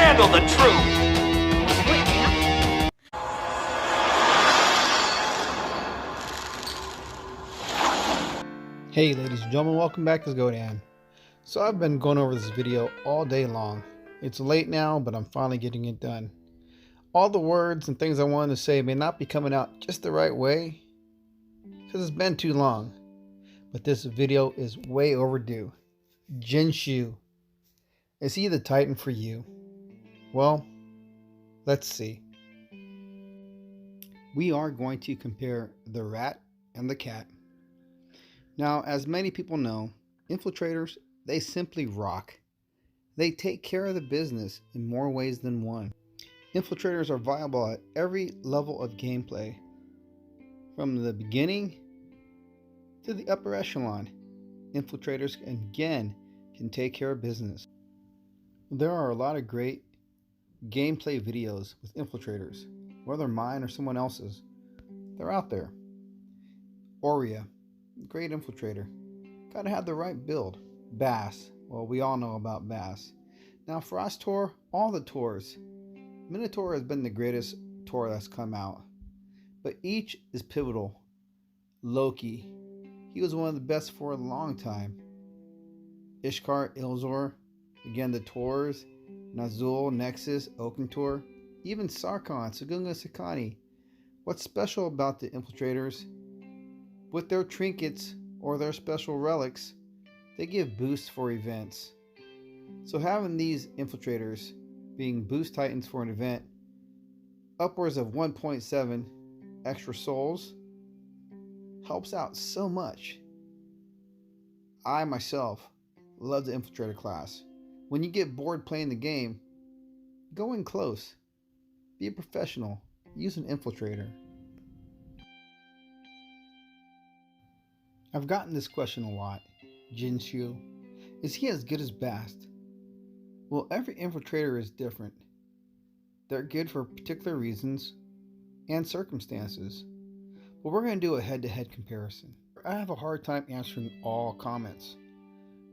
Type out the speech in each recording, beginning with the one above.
handle the truth. Hey ladies and gentlemen, welcome back to Godan. So I've been going over this video all day long. It's late now, but I'm finally getting it done. All the words and things I wanted to say may not be coming out just the right way because it's been too long. But this video is way overdue. Jinshu. Is he the Titan for you? Well, let's see. We are going to compare the rat and the cat. Now, as many people know, infiltrators, they simply rock. They take care of the business in more ways than one. Infiltrators are viable at every level of gameplay, from the beginning to the upper echelon. Infiltrators, again, can take care of business. There are a lot of great gameplay videos with infiltrators, whether mine or someone else's. They're out there. Aurea, great infiltrator. Gotta have the right build. Bass, well, we all know about Bass. Now Frost Tor, all the Tors. Minotaur has been the greatest Tor that's come out, but each is pivotal. Loki, he was one of the best for a long time. Ishkar, Ilzor, again the Tors. Nazul, Nexus, Oakentor, even Sarkon, Sagunga, Sakani. What's special about the infiltrators? With their trinkets or their special relics, they give boosts for events. So having these infiltrators being boost titans for an event, upwards of 1.7 extra souls, helps out so much. I myself love the infiltrator class. When you get bored playing the game, go in close. Be a professional. Use an infiltrator. I've gotten this question a lot. Jinshu, is he as good as Bast? Well, every infiltrator is different. They're good for particular reasons and circumstances. But we're going to do a head-to-head comparison. I have a hard time answering all comments.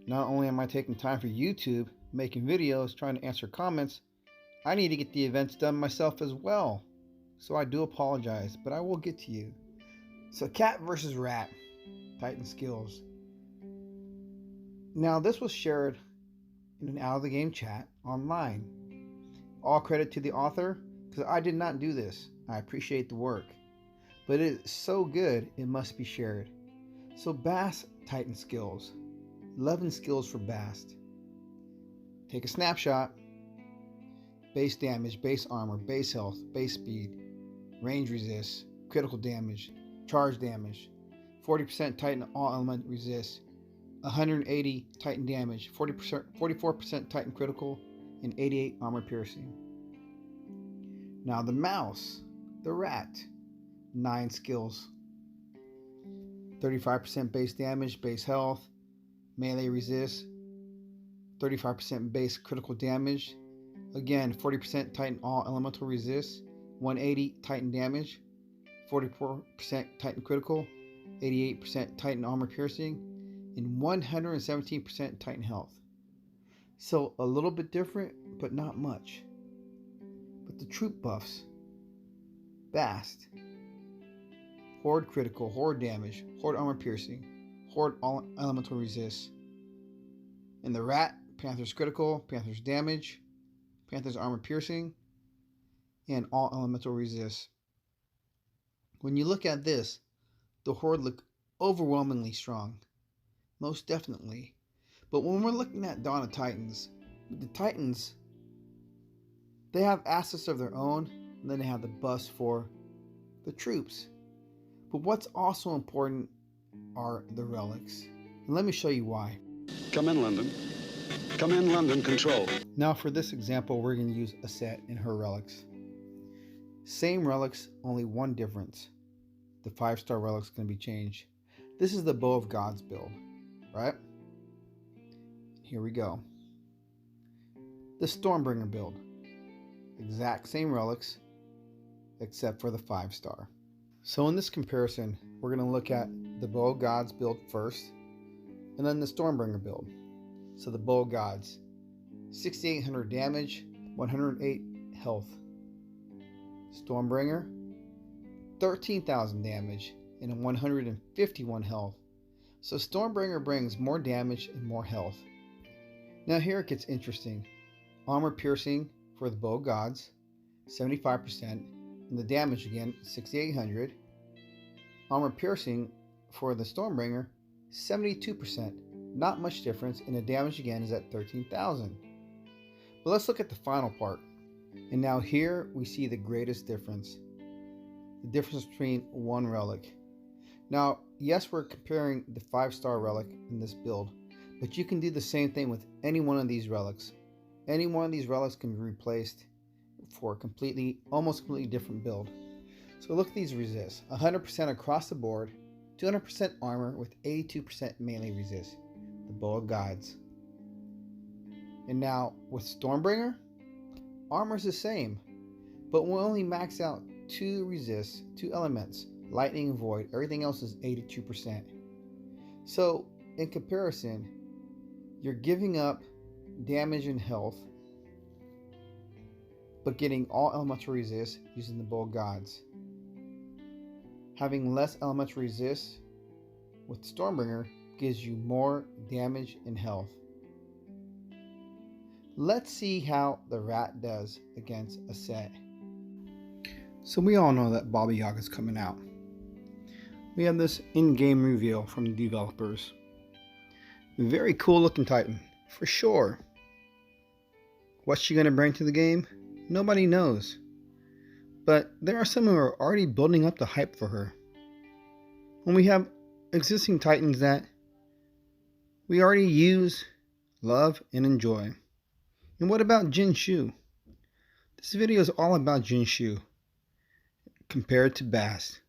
Not only am I taking time for YouTube, making videos, trying to answer comments, I need to get the events done myself as well. So I do apologize, but I will get to you. So cat versus rat, Titan skills. Now this was shared in an out of the game chat online. All credit to the author, because I did not do this. I appreciate the work, but it is so good it must be shared. So Bast Titan skills. 11 skills for Bast. Take a snapshot. Base damage, base armor, base health, base speed, range resist, critical damage, charge damage, 40% Titan all element resist, 180 Titan damage, 44% Titan critical, and 88 armor piercing. Now the mouse, the rat, 9 skills. 35% base damage, base health, melee resist, 35% base critical damage, again 40% Titan all elemental resist, 180 Titan damage, 44% Titan critical, 88% Titan armor piercing, and 117% Titan health. So a little bit different, but not much. But the troop buffs: Bast, Horde critical, Horde damage, Horde armor piercing, Horde all elemental resist. And the rat, Panther's critical, Panther's damage, Panther's armor piercing, and all elemental resist. When you look at this, the Horde look overwhelmingly strong. Most definitely. But when we're looking at Dawn of Titans, the Titans, they have assets of their own, and then they have the buffs for the troops. But what's also important are the relics. And let me show you why. Come in, London. Come in, London, control. Now for this example, we're going to use Aset and her relics. Same relics, only one difference. The 5-star relic's going to be changed. This is the Bow of Gods build, right? Here we go. The Stormbringer build. Exact same relics, except for the 5-star. So in this comparison, we're going to look at the Bow of Gods build first, and then the Stormbringer build. So the Bow of Gods, 6,800 damage, 108 health. Stormbringer, 13,000 damage and 151 health. So Stormbringer brings more damage and more health. Now here it gets interesting. Armor piercing for the Bow of Gods, 75%, and the damage again, 6,800. Armor piercing for the Stormbringer, 72%. Not much difference, and the damage again is at 13,000. But let's look at the final part. And now here we see the greatest difference. The difference between one relic. Now, yes, we're comparing the 5-star relic in this build, but you can do the same thing with any one of these relics. Any one of these relics can be replaced for a almost completely different build. So look at these resists. 100% across the board, 200% armor with 82% melee resist. The Bow of Gods. And now with Stormbringer, armor is the same, but we'll only max out 2 resists, 2 elements, lightning and void. Everything else is 82%. So in comparison, you're giving up damage and health, but getting all elemental resist using the Bow of Gods. Having less elemental resist with Stormbringer gives you more damage and health. Let's see how the rat does against Aset. So we all know that Baba Yaga is coming out. We have this in-game reveal from the developers. Very cool looking Titan, for sure. What's she going to bring to the game? Nobody knows. But there are some who are already building up the hype for her. When we have existing Titans that we already use, love, and enjoy. And what about Jinshu? This video is all about Jinshu compared to Bass.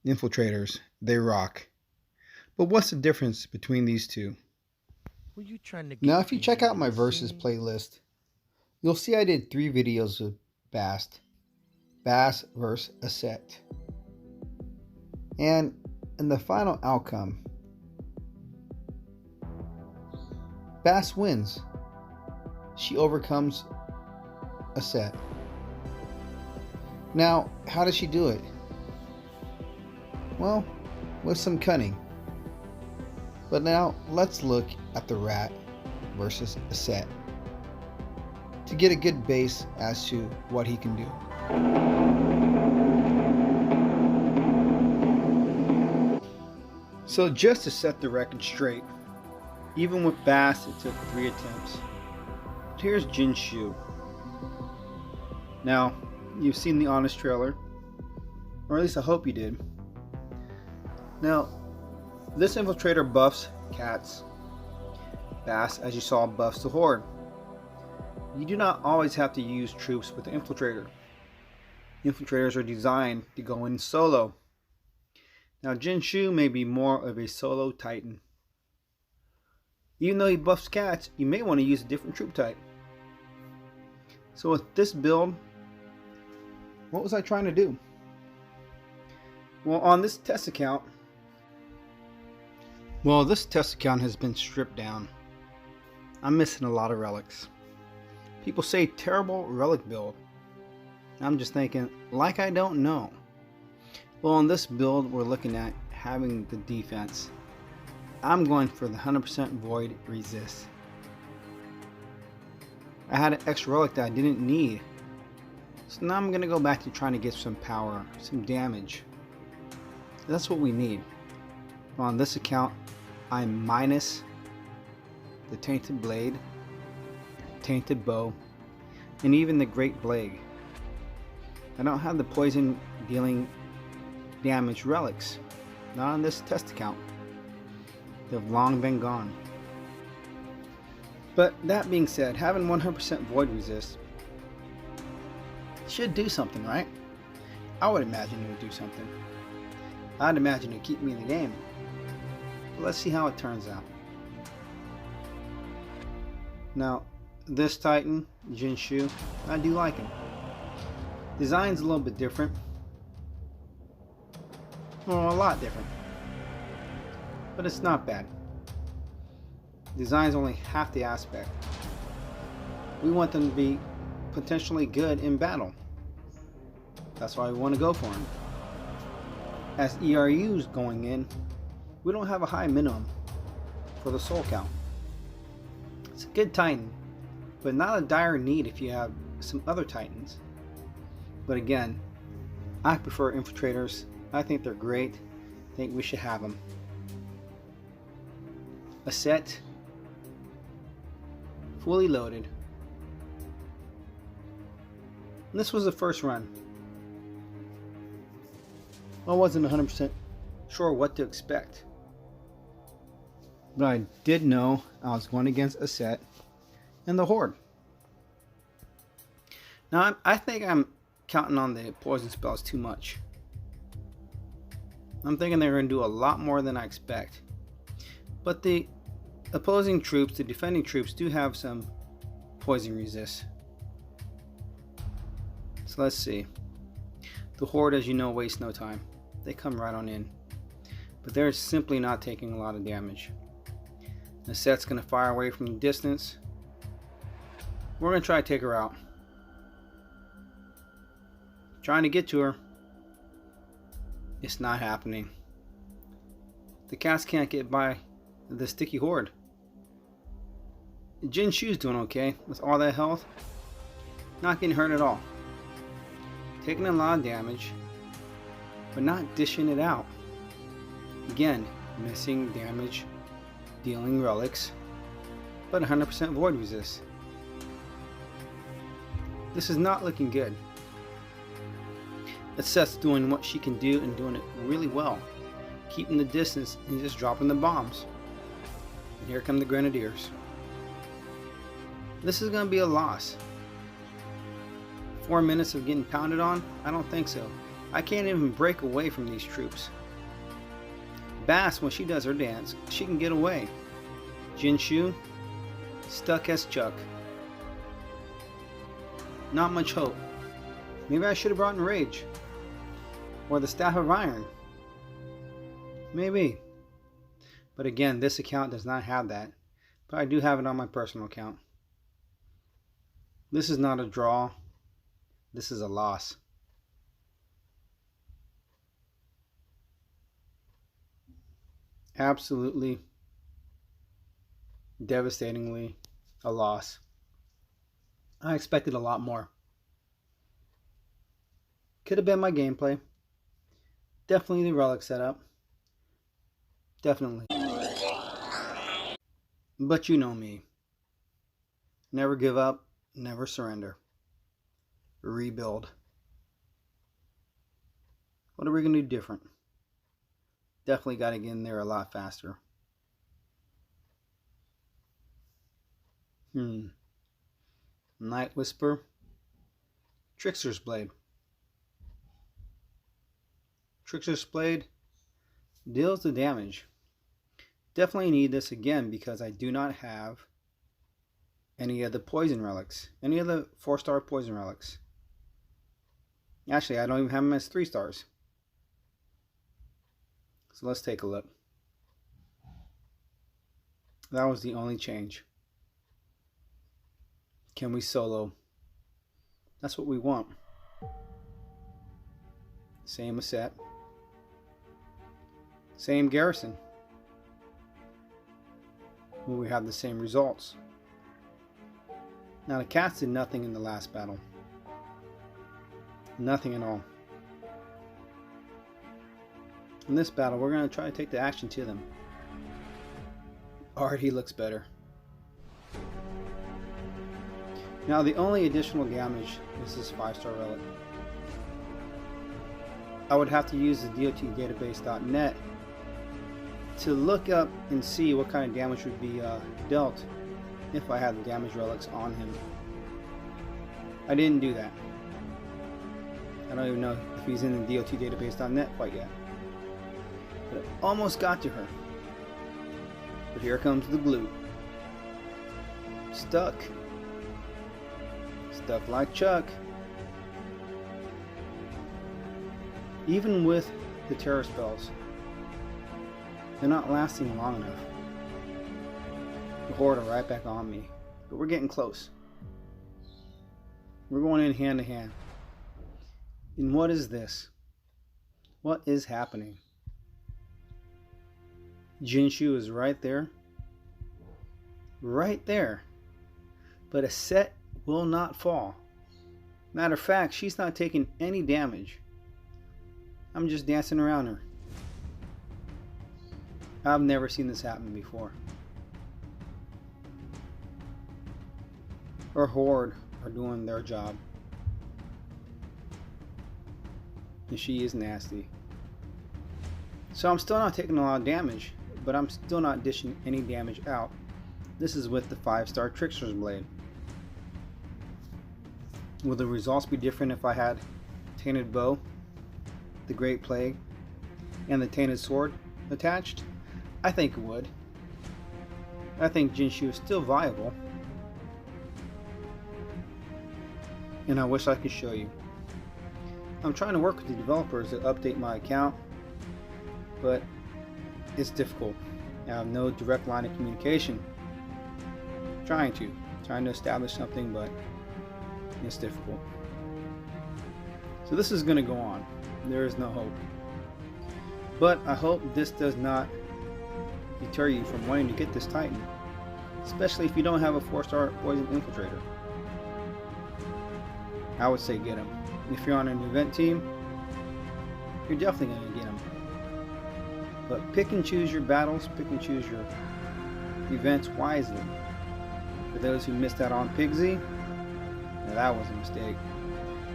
Infiltrators, they rock. But what's the difference between these two? Now if you check out my Versus playlist, you'll see I did 3 videos of Bass vs. Aset. And in the final outcome, Bass wins. She overcomes Aset. Now, how does she do it? Well, with some cunning. But now, let's look at the rat versus Aset to get a good base as to what he can do. So just to set the record straight, even with Bass it took 3 attempts. But here's Jinshu. Now, you've seen the Honest trailer, or at least I hope you did. Now, this infiltrator buffs cats. Bass, as you saw, buffs the horde. You do not always have to use troops with the infiltrator. Infiltrators are designed to go in solo. Now Jinshu may be more of a solo Titan. Even though he buffs cats, you may want to use a different troop type. So with this build, what was I trying to do? Well, on this test account, this test account has been stripped down. I'm missing a lot of relics. People say terrible relic build. I'm just thinking, like I don't know. Well, on this build, we're looking at having the defense. I'm going for the 100% void resist. I had an extra relic that I didn't need. So now I'm going to go back to trying to get some power, some damage. That's what we need. On this account, I'm minus the Tainted Blade, Tainted Bow, and even the Great Blade. I don't have the poison dealing damage relics. Not on this test account. They've long been gone. But that being said, having 100% void resist should do something, right? I would imagine it would do something. I'd imagine it would keep me in the game. But let's see how it turns out. Now, this Titan, Jinshu, I do like him. Design's a little bit different. Well, a lot different. But it's not bad. Design's only half the aspect. We want them to be potentially good in battle. That's why we want to go for them. As ERUs going in, we don't have a high minimum for the soul count. It's a good Titan, but not a dire need if you have some other Titans. But again, I prefer infiltrators. I think they're great. I think we should have them. Aset, fully loaded. And this was the first run. I wasn't 100% sure what to expect. But I did know I was going against Aset and the Horde. Now I think I'm counting on the poison spells too much. I'm thinking they're going to do a lot more than I expect. But the opposing troops, the defending troops, do have some poison resist. So let's see. The Horde, as you know, wastes no time. They come right on in. But they're simply not taking a lot of damage. The Set's going to fire away from the distance. We're going to try to take her out. Trying to get to her. It's not happening. The cats can't get by the sticky Horde. Jinshu's doing okay with all that health. Not getting hurt at all. Taking a lot of damage, but not dishing it out. Again, missing damage, dealing relics, but 100% void resist. This is not looking good. Aset's doing what she can do and doing it really well. Keeping the distance and just dropping the bombs. And here come the Grenadiers. This is going to be a loss. 4 minutes of getting pounded on? I don't think so. I can't even break away from these troops. Bass, when she does her dance, she can get away. Jinshu, stuck as Chuck. Not much hope. Maybe I should have brought in Rage. Or the Staff of Iron. Maybe. But again, this account does not have that. But I do have it on my personal account. This is not a draw. This is a loss. Absolutely, devastatingly a loss. I expected a lot more. Could have been my gameplay. Definitely the relic setup. Definitely. But you know me. Never give up, never surrender. Rebuild. What are we going to do different? Definitely got to get in there a lot faster. Night Whisper. Trickster's Blade. Trickster's Blade deals the damage. Definitely need this again because I do not have any of the poison relics. Any of the 4-star poison relics. Actually, I don't even have them as 3 stars. So let's take a look. That was the only change. Can we solo? That's what we want. Same Aset. Same garrison. Will we have the same results? Now the cats did nothing in the last battle. Nothing at all. In this battle, we're going to try to take the action to them. Already looks better. Now the only additional damage is this 5-star relic. I would have to use the dotdatabase.net to look up and see what kind of damage would be dealt if I had the damage relics on him. I didn't do that. I don't even know if he's in the dotdatabase.net quite yet. But I almost got to her. But here comes the glue. Stuck. Stuck like Chuck. Even with the terror spells, they're not lasting long enough. The Horde are right back on me. But we're getting close. We're going in hand to hand. And what is this? What is happening? Jinshu is right there. Right there. But Aset will not fall. Matter of fact, she's not taking any damage. I'm just dancing around her. I've never seen this happen before. Her horde are doing their job. And she is nasty. So I'm still not taking a lot of damage, but I'm still not dishing any damage out. This is with the 5-star Trickster's Blade. Will the results be different if I had Tainted Bow, the Great Plague, and the Tainted Sword attached? I think it would. I think Jinshu is still viable. And I wish I could show you. I'm trying to work with the developers to update my account, but it's difficult. I have no direct line of communication. Trying to establish something, but it's difficult. So this is going to go on. There is no hope. But I hope this does not deter you from wanting to get this Titan, especially if you don't have a 4-star Poison Infiltrator. I would say get him. If you're on an event team, you're definitely going to get him. But pick and choose your battles, pick and choose your events wisely. For those who missed out on Pigsy, now that was a mistake.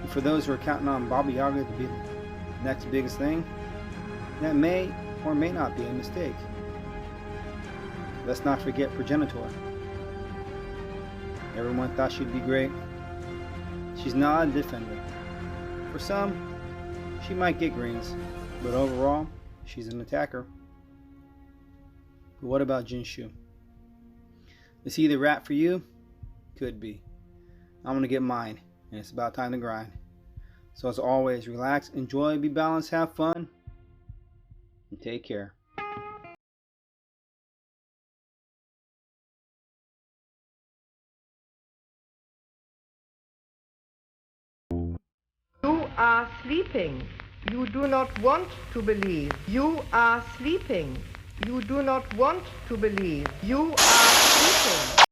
And for those who are counting on Baba Yaga to be the next biggest thing, that may or may not be a mistake. Let's not forget Progenitor. Everyone thought she'd be great. She's not a defender. For some, she might get greens, but overall, she's an attacker. But what about Jinshu? Is he the rat for you? Could be. I'm going to get mine, and it's about time to grind. So as always, relax, enjoy, be balanced, have fun, and take care. You are sleeping. You do not want to believe. You are sleeping. You do not want to believe. You are sleeping.